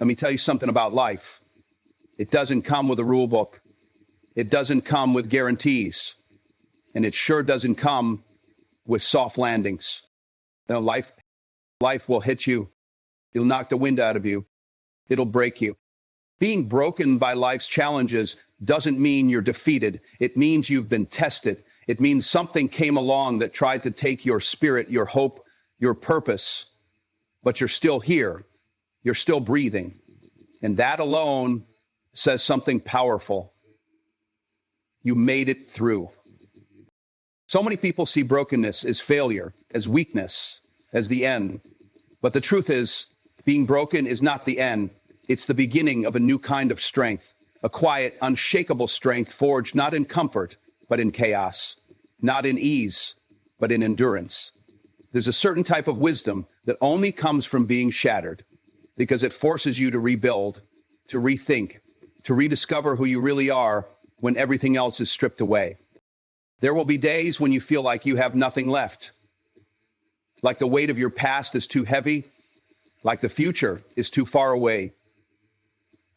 Let me tell you something about life. It doesn't come with a rule book. It doesn't come with guarantees. And it sure doesn't come with soft landings. You know, life will hit you. It'll knock the wind out of you. It'll break you. Being broken by life's challenges doesn't mean you're defeated. It means you've been tested. It means something came along that tried to take your spirit, your hope, your purpose. But you're still here. You're still breathing. And that alone says something powerful. You made it through. So many people see brokenness as failure, as weakness, as the end. But the truth is, being broken is not the end. It's the beginning of a new kind of strength, a quiet, unshakable strength forged not in comfort, but in chaos, not in ease, but in endurance. There's a certain type of wisdom that only comes from being shattered, because it forces you to rebuild, to rethink, to rediscover who you really are when everything else is stripped away. There will be days when you feel like you have nothing left, like the weight of your past is too heavy, like the future is too far away.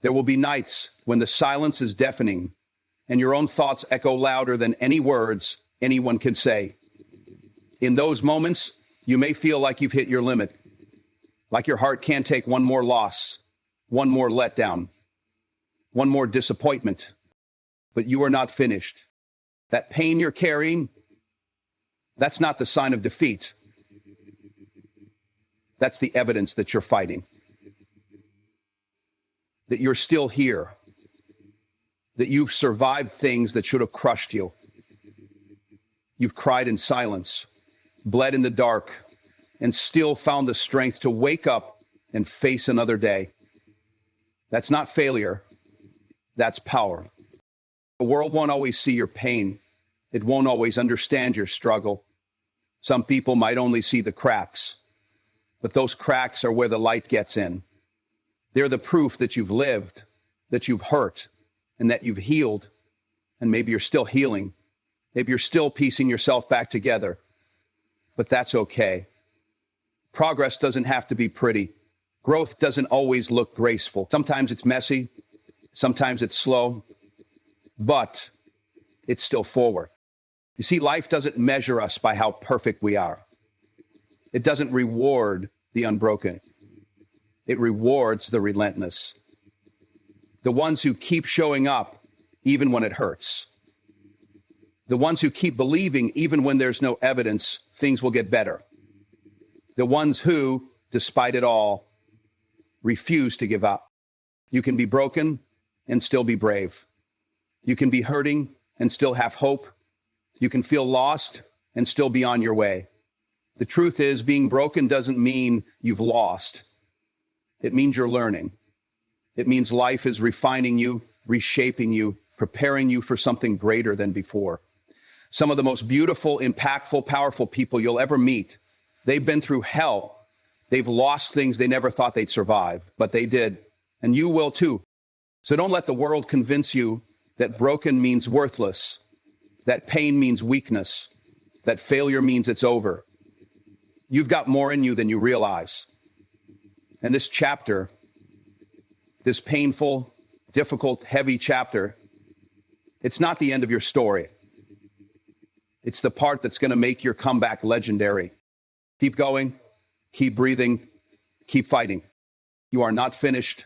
There will be nights when the silence is deafening and your own thoughts echo louder than any words anyone can say. In those moments, you may feel like you've hit your limit, like your heart can't take one more loss, one more letdown, one more disappointment. But you are not finished. That pain you're carrying, that's not the sign of defeat. That's the evidence that you're fighting. That you're still here. That you've survived things that should have crushed you. You've cried in silence, bled in the dark, and still found the strength to wake up and face another day. That's not failure. That's power. The world won't always see your pain. It won't always understand your struggle. Some people might only see the cracks, but those cracks are where the light gets in. They're the proof that you've lived, that you've hurt, and that you've healed. And maybe you're still healing. Maybe you're still piecing yourself back together. But that's okay. Progress doesn't have to be pretty. Growth doesn't always look graceful. Sometimes it's messy. Sometimes it's slow. But it's still forward. You see, life doesn't measure us by how perfect we are. It doesn't reward the unbroken. It rewards the relentless. The ones who keep showing up even when it hurts. The ones who keep believing even when there's no evidence things will get better. The ones who, despite it all, refuse to give up. You can be broken and still be brave. You can be hurting and still have hope. You can feel lost and still be on your way. The truth is, being broken doesn't mean you've lost. It means you're learning. It means life is refining you, reshaping you, preparing you for something greater than before. Some of the most beautiful, impactful, powerful people you'll ever meet, they've been through hell. They've lost things they never thought they'd survive, but they did. And you will too. So don't let the world convince you that broken means worthless, that pain means weakness, that failure means it's over. You've got more in you than you realize. And this chapter, this painful, difficult, heavy chapter, it's not the end of your story. It's the part that's going to make your comeback legendary. Keep going, keep breathing, keep fighting. You are not finished,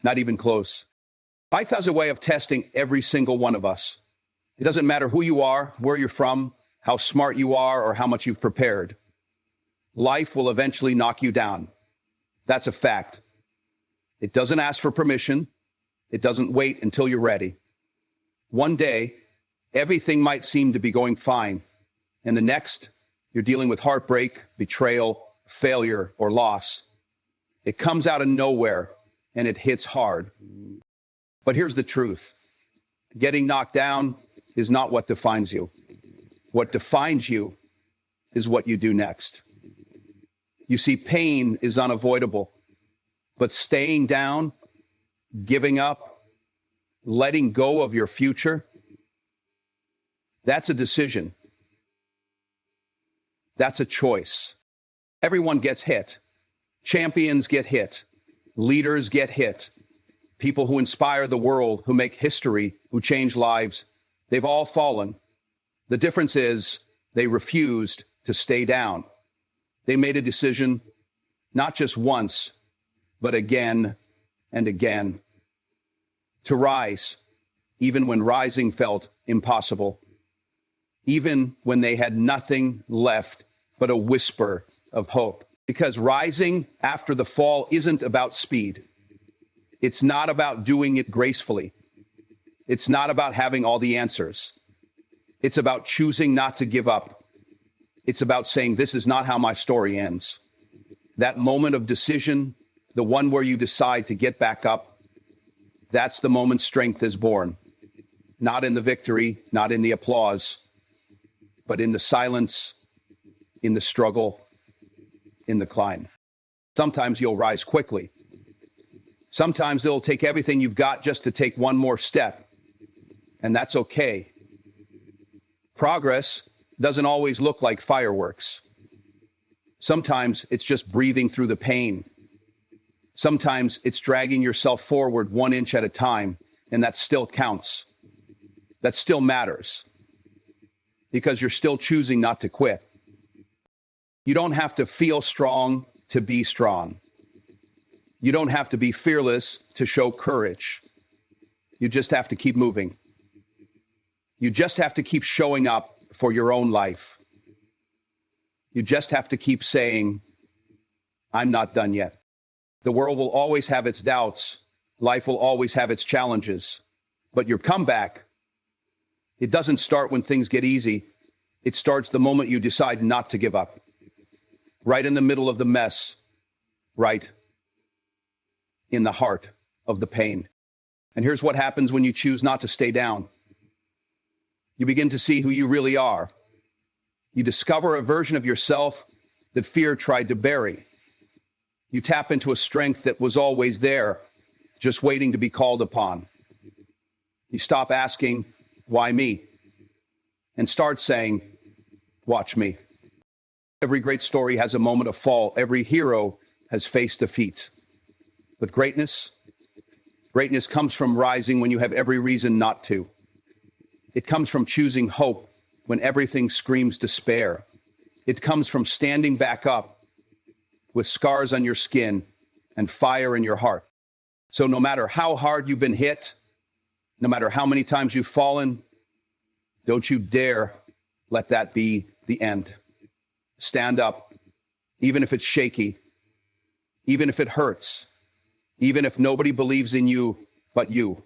not even close. Life has a way of testing every single one of us. It doesn't matter who you are, where you're from, how smart you are, or how much you've prepared. Life will eventually knock you down. That's a fact. It doesn't ask for permission. It doesn't wait until you're ready. One day, everything might seem to be going fine, and the next, you're dealing with heartbreak, betrayal, failure, or loss. It comes out of nowhere, and it hits hard. But here's the truth. Getting knocked down is not what defines you. What defines you is what you do next. You see, pain is unavoidable, but staying down, giving up, letting go of your future, that's a decision. That's a choice. Everyone gets hit. Champions get hit. Leaders get hit. People who inspire the world, who make history, who change lives, they've all fallen. The difference is they refused to stay down. They made a decision, not just once, but again and again, to rise, even when rising felt impossible, even when they had nothing left but a whisper of hope. Because rising after the fall isn't about speed. It's not about doing it gracefully. It's not about having all the answers. It's about choosing not to give up. It's about saying, this is not how my story ends. That moment of decision, the one where you decide to get back up, that's the moment strength is born. Not in the victory, not in the applause, but in the silence, in the struggle, in the climb. Sometimes you'll rise quickly. Sometimes it'll take everything you've got just to take one more step, and that's okay. Progress doesn't always look like fireworks. Sometimes it's just breathing through the pain. Sometimes it's dragging yourself forward 1 inch at a time, and that still counts. That still matters, because you're still choosing not to quit. You don't have to feel strong to be strong. You don't have to be fearless to show courage. You just have to keep moving. You just have to keep showing up for your own life. You just have to keep saying, I'm not done yet. The world will always have its doubts. Life will always have its challenges. But your comeback, it doesn't start when things get easy. It starts the moment you decide not to give up. Right in the middle of the mess. Right in the heart of the pain. And here's what happens when you choose not to stay down. You begin to see who you really are. You discover a version of yourself that fear tried to bury. You tap into a strength that was always there, just waiting to be called upon. You stop asking, why me? And start saying, watch me. Every great story has a moment of fall. Every hero has faced defeat. But greatness comes from rising when you have every reason not to. It comes from choosing hope when everything screams despair. It comes from standing back up with scars on your skin and fire in your heart. So no matter how hard you've been hit, no matter how many times you've fallen, don't you dare let that be the end. Stand up, even if it's shaky, even if it hurts, even if nobody believes in you but you.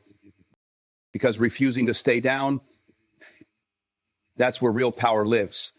Because refusing to stay down, that's where real power lives.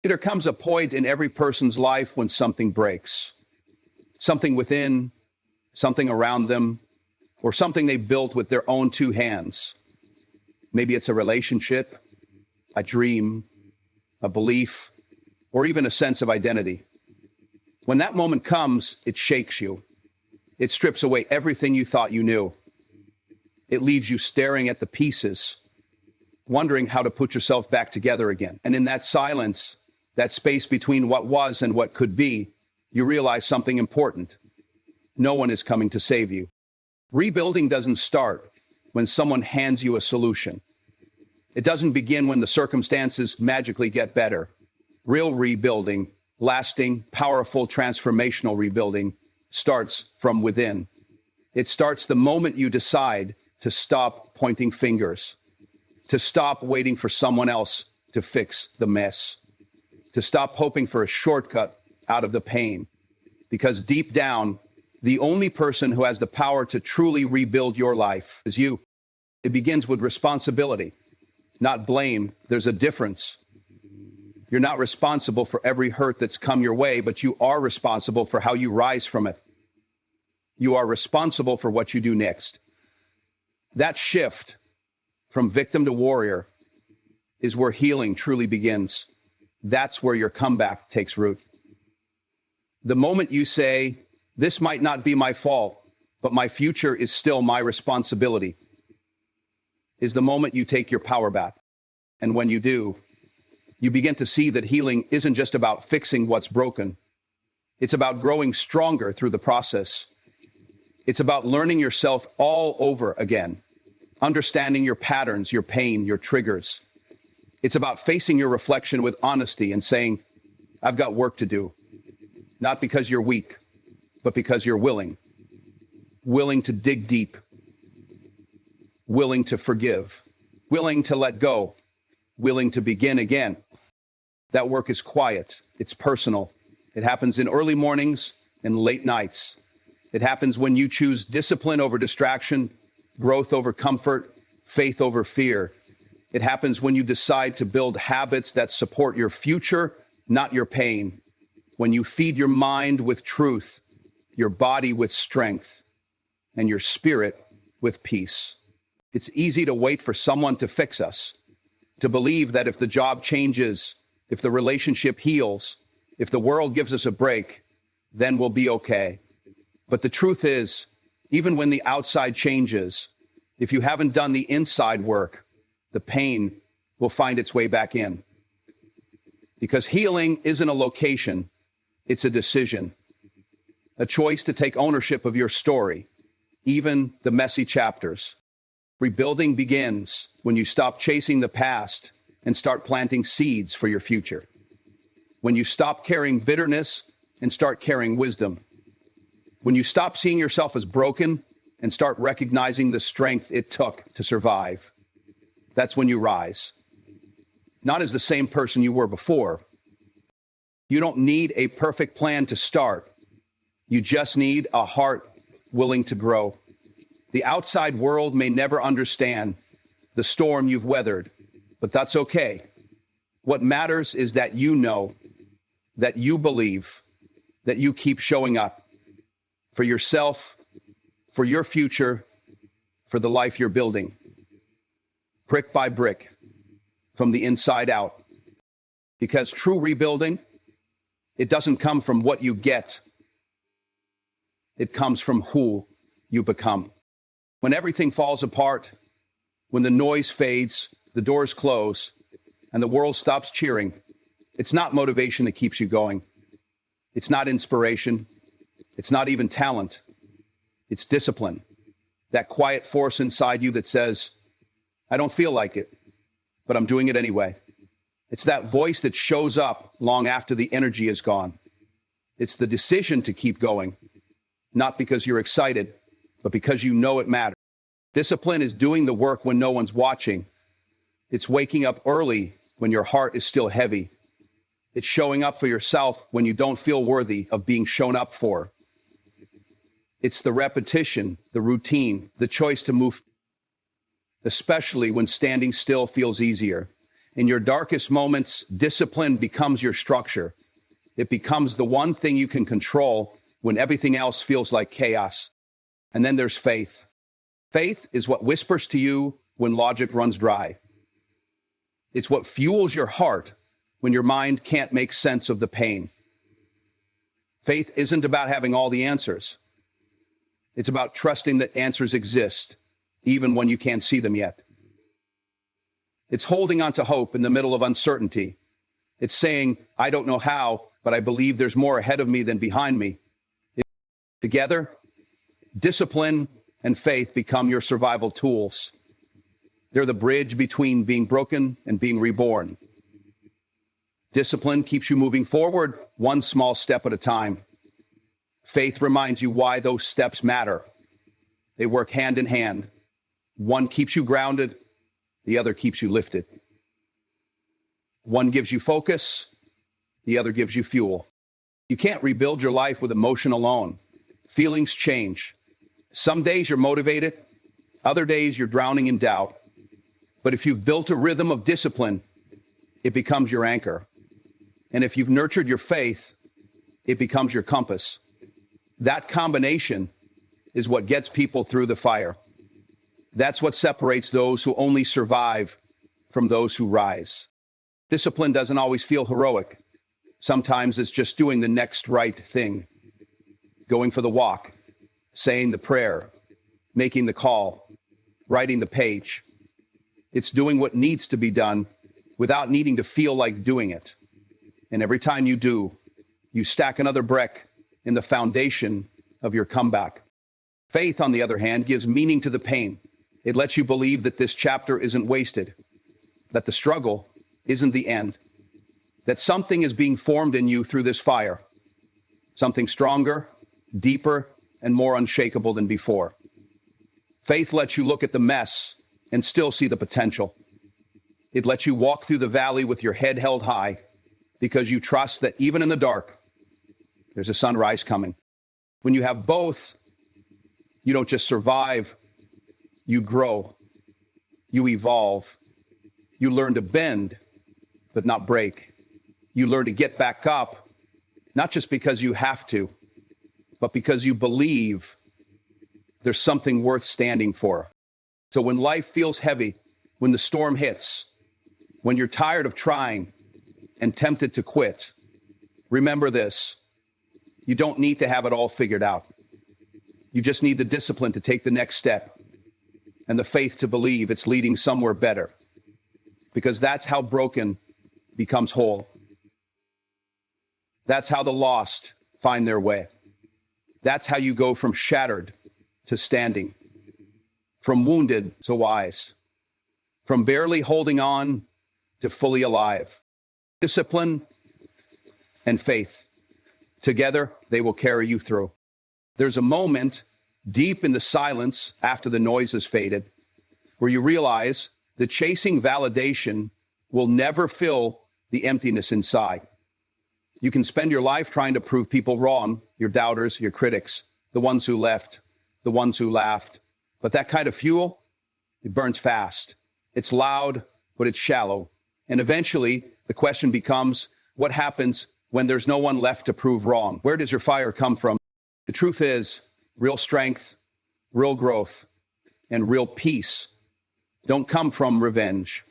There comes a point in every person's life when something breaks. Something within, something around them, or something they built with their own two hands. Maybe it's a relationship, a dream, a belief, or even a sense of identity. When that moment comes, it shakes you. It strips away everything you thought you knew. It leaves you staring at the pieces, wondering how to put yourself back together again. And in that silence, that space between what was and what could be, you realize something important. No one is coming to save you. Rebuilding doesn't start when someone hands you a solution. It doesn't begin when the circumstances magically get better. Real rebuilding, lasting, powerful, transformational rebuilding, starts from within. It starts the moment you decide to stop pointing fingers, to stop waiting for someone else to fix the mess, to stop hoping for a shortcut out of the pain. Because deep down, the only person who has the power to truly rebuild your life is you. It begins with responsibility, not blame. There's a difference. You're not responsible for every hurt that's come your way, but you are responsible for how you rise from it. You are responsible for what you do next. That shift from victim to warrior is where healing truly begins. That's where your comeback takes root. The moment you say, this might not be my fault, but my future is still my responsibility, is the moment you take your power back. And when you do, you begin to see that healing isn't just about fixing what's broken. It's about growing stronger through the process. It's about learning yourself all over again, understanding your patterns, your pain, your triggers. It's about facing your reflection with honesty and saying, I've got work to do. Not because you're weak, but because you're willing. Willing to dig deep. Willing to forgive. Willing to let go. Willing to begin again. That work is quiet. It's personal. It happens in early mornings and late nights. It happens when you choose discipline over distraction, growth over comfort, faith over fear. It happens when you decide to build habits that support your future, not your pain. When you feed your mind with truth, your body with strength, and your spirit with peace. It's easy to wait for someone to fix us, to believe that if the job changes, if the relationship heals, if the world gives us a break, then we'll be okay. But the truth is, even when the outside changes, if you haven't done the inside work, the pain will find its way back in. Because healing isn't a location, it's a decision. A choice to take ownership of your story, even the messy chapters. Rebuilding begins when you stop chasing the past and start planting seeds for your future. When you stop carrying bitterness and start carrying wisdom. When you stop seeing yourself as broken and start recognizing the strength it took to survive. That's when you rise. Not as the same person you were before. You don't need a perfect plan to start. You just need a heart willing to grow. The outside world may never understand the storm you've weathered, but that's okay. What matters is that you know, that you believe, that you keep showing up for yourself, for your future, for the life you're building. Brick by brick, from the inside out. Because true rebuilding, it doesn't come from what you get. It comes from who you become. When everything falls apart, when the noise fades, the doors close, and the world stops cheering, it's not motivation that keeps you going. It's not inspiration. It's not even talent. It's discipline. That quiet force inside you that says, I don't feel like it, but I'm doing it anyway. It's that voice that shows up long after the energy is gone. It's the decision to keep going, not because you're excited, but because you know it matters. Discipline is doing the work when no one's watching. It's waking up early when your heart is still heavy. It's showing up for yourself when you don't feel worthy of being shown up for. It's the repetition, the routine, the choice to move, especially when standing still feels easier. In your darkest moments, discipline becomes your structure. It becomes the one thing you can control when everything else feels like chaos. And then there's faith. Faith is what whispers to you when logic runs dry. It's what fuels your heart when your mind can't make sense of the pain. Faith isn't about having all the answers. It's about trusting that answers exist, even when you can't see them yet. It's holding on to hope in the middle of uncertainty. It's saying, I don't know how, but I believe there's more ahead of me than behind me. Together, discipline and faith become your survival tools. They're the bridge between being broken and being reborn. Discipline keeps you moving forward, one small step at a time. Faith reminds you why those steps matter. They work hand in hand. One keeps you grounded, the other keeps you lifted. One gives you focus, the other gives you fuel. You can't rebuild your life with emotion alone. Feelings change. Some days you're motivated, other days you're drowning in doubt. But if you've built a rhythm of discipline, it becomes your anchor. And if you've nurtured your faith, it becomes your compass. That combination is what gets people through the fire. That's what separates those who only survive from those who rise. Discipline doesn't always feel heroic. Sometimes it's just doing the next right thing. Going for the walk, saying the prayer, making the call, writing the page. It's doing what needs to be done without needing to feel like doing it. And every time you do, you stack another brick in the foundation of your comeback. Faith, on the other hand, gives meaning to the pain. It lets you believe that this chapter isn't wasted, that the struggle isn't the end, that something is being formed in you through this fire, something stronger, deeper, and more unshakable than before. Faith lets you look at the mess and still see the potential. It lets you walk through the valley with your head held high because you trust that even in the dark, there's a sunrise coming. When you have both, you don't just survive, you grow, you evolve, you learn to bend, but not break. You learn to get back up, not just because you have to, but because you believe there's something worth standing for. So when life feels heavy, when the storm hits, when you're tired of trying and tempted to quit, remember this: you don't need to have it all figured out. You just need the discipline to take the next step and the faith to believe it's leading somewhere better, because that's how broken becomes whole. That's how the lost find their way. That's how you go from shattered to standing, from wounded to wise, from barely holding on to fully alive. Discipline and faith, together, they will carry you through. There's a moment deep in the silence after the noise has faded where you realize that chasing validation will never fill the emptiness inside. You can spend your life trying to prove people wrong, your doubters, your critics, the ones who left, the ones who laughed. But that kind of fuel, it burns fast. It's loud, but it's shallow. And eventually, the question becomes, what happens when there's no one left to prove wrong? Where does your fire come from? The truth is, real strength, real growth, and real peace don't come from revenge.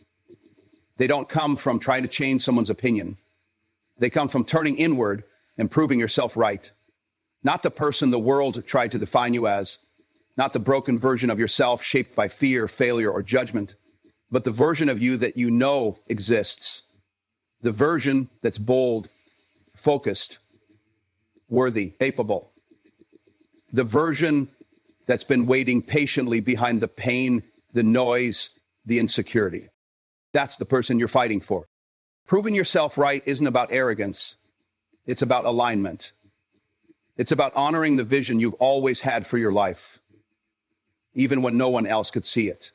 They don't come from trying to change someone's opinion. They come from turning inward and proving yourself right. Not the person the world tried to define you as, not the broken version of yourself shaped by fear, failure, or judgment, but the version of you that you know exists. The version that's bold, focused, worthy, capable. The version that's been waiting patiently behind the pain, the noise, the insecurity. That's the person you're fighting for. Proving yourself right isn't about arrogance. It's about alignment. It's about honoring the vision you've always had for your life, even when no one else could see it,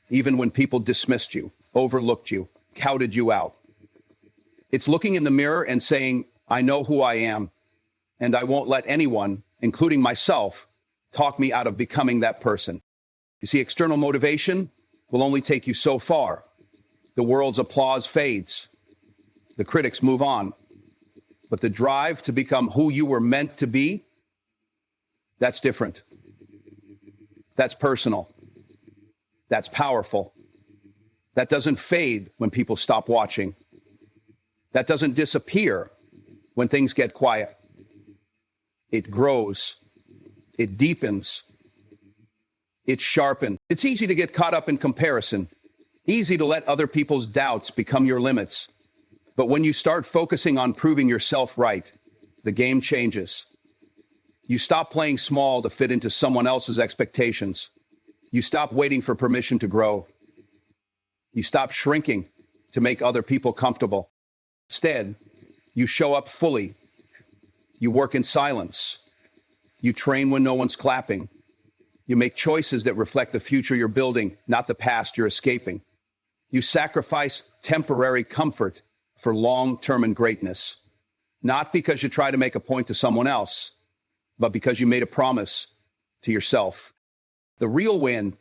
even when people dismissed you, overlooked you, counted you out. It's looking in the mirror and saying, I know who I am, and I won't let anyone, including myself, talk me out of becoming that person. You see, external motivation will only take you so far. The world's applause fades. The critics move on. But the drive to become who you were meant to be, that's different. That's personal. That's powerful. That doesn't fade when people stop watching. That doesn't disappear when things get quiet. It grows. It deepens. It's sharpened. It's easy to get caught up in comparison. Easy to let other people's doubts become your limits. But when you start focusing on proving yourself right, the game changes. You stop playing small to fit into someone else's expectations. You stop waiting for permission to grow. You stop shrinking to make other people comfortable. Instead, you show up fully. You work in silence. You train when no one's clapping. You make choices that reflect the future you're building, not the past you're escaping. You sacrifice temporary comfort for long-term greatness, not because you try to make a point to someone else, but because you made a promise to yourself. The real win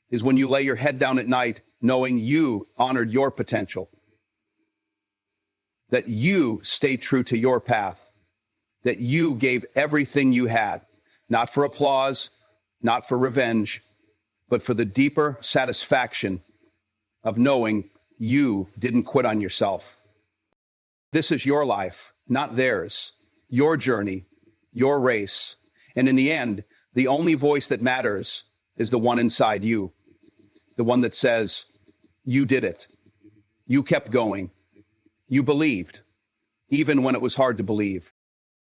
is when you lay your head down at night knowing you honored your potential, that you stayed true to your path, that you gave everything you had, not for applause, not for revenge, but for the deeper satisfaction of knowing you didn't quit on yourself. This is your life, not theirs, your journey, your race. And in the end, the only voice that matters is the one inside you, the one that says, you did it. You kept going. You believed, even when it was hard to believe.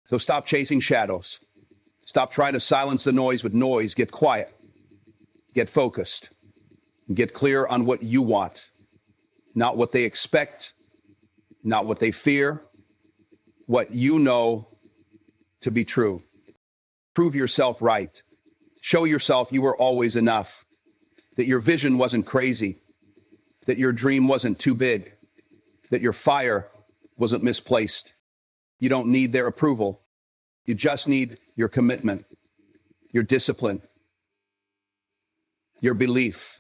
So stop chasing shadows. Stop trying to silence the noise with noise. Get quiet. Get focused. Get clear on what you want. Not what they expect, not what they fear, what you know to be true. Prove yourself right. Show yourself you were always enough, that your vision wasn't crazy, that your dream wasn't too big, that your fire wasn't misplaced. You don't need their approval. You just need your commitment, your discipline, your belief.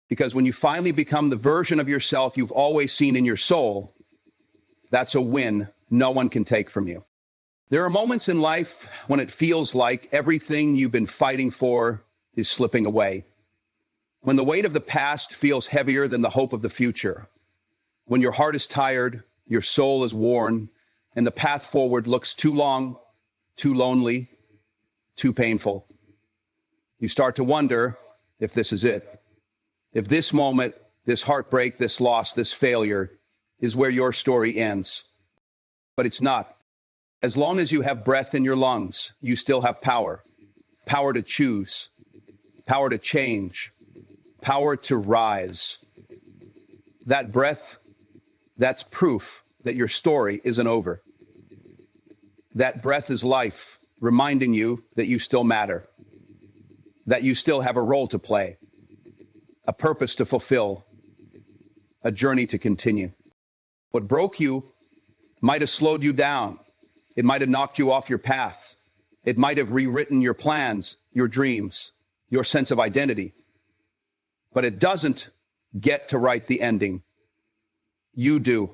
Because when you finally become the version of yourself you've always seen in your soul, that's a win no one can take from you. There are moments in life when it feels like everything you've been fighting for is slipping away. When the weight of the past feels heavier than the hope of the future. When your heart is tired, your soul is worn, and the path forward looks too long, too lonely, too painful. You start to wonder if this is it. If this moment, this heartbreak, this loss, this failure is where your story ends. But it's not. As long as you have breath in your lungs, you still have power. Power to choose, power to change, power to rise. That breath, that's proof that your story isn't over. That breath is life, reminding you that you still matter, that you still have a role to play, a purpose to fulfill, a journey to continue. What broke you might have slowed you down. It might have knocked you off your path. It might have rewritten your plans, your dreams, your sense of identity. But it doesn't get to write the ending. You do.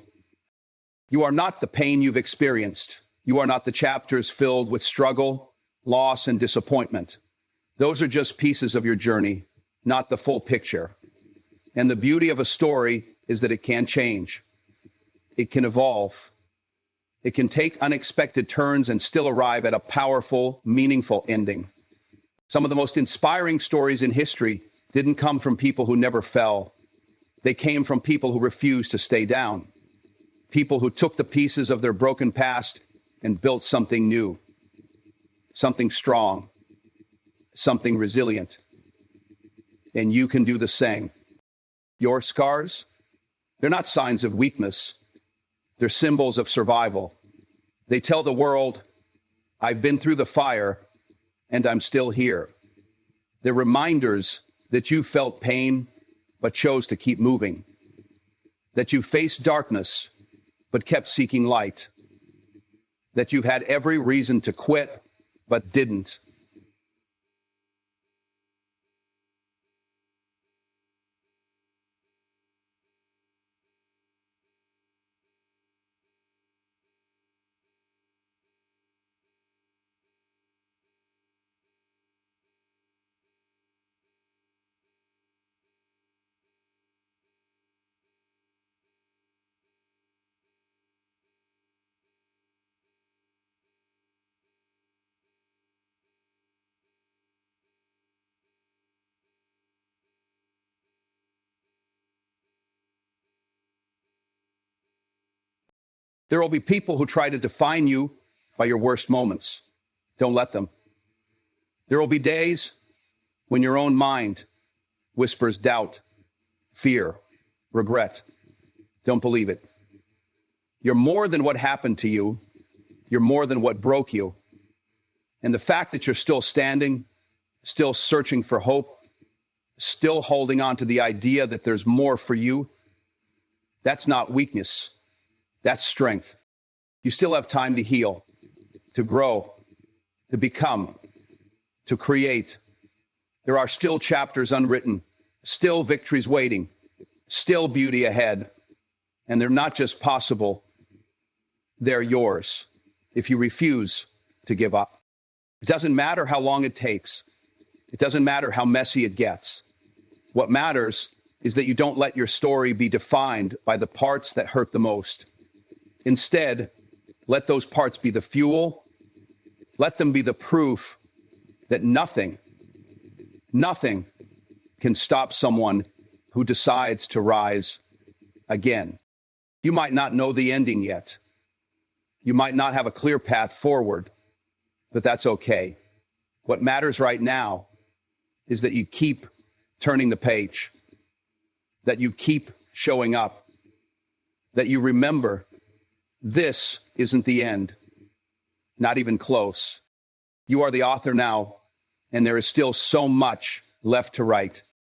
You are not the pain you've experienced. You are not the chapters filled with struggle, loss, and disappointment. Those are just pieces of your journey, not the full picture. And the beauty of a story is that it can change. It can evolve. It can take unexpected turns and still arrive at a powerful, meaningful ending. Some of the most inspiring stories in history didn't come from people who never fell. They came from people who refused to stay down. People who took the pieces of their broken past and built something new. Something strong. Something resilient. And you can do the same. Your scars, they're not signs of weakness. They're symbols of survival. They tell the world, I've been through the fire and I'm still here. They're reminders that you felt pain but chose to keep moving. That you faced darkness but kept seeking light. That you've had every reason to quit but didn't. There will be people who try to define you by your worst moments. Don't let them. There will be days when your own mind whispers doubt, fear, regret. Don't believe it. You're more than what happened to you. You're more than what broke you. And the fact that you're still standing, still searching for hope, still holding on to the idea that there's more for you, that's not weakness. That's strength. You still have time to heal, to grow, to become, to create. There are still chapters unwritten, still victories waiting, still beauty ahead. And they're not just possible, they're yours if you refuse to give up. It doesn't matter how long it takes. It doesn't matter how messy it gets. What matters is that you don't let your story be defined by the parts that hurt the most. Instead, let those parts be the fuel. Let them be the proof that nothing can stop someone who decides to rise again. You might not know the ending yet. You might not have a clear path forward, but that's okay. What matters right now is that you keep turning the page, that you keep showing up, that you remember this isn't the end, not even close. You are the author now, and there is still so much left to write.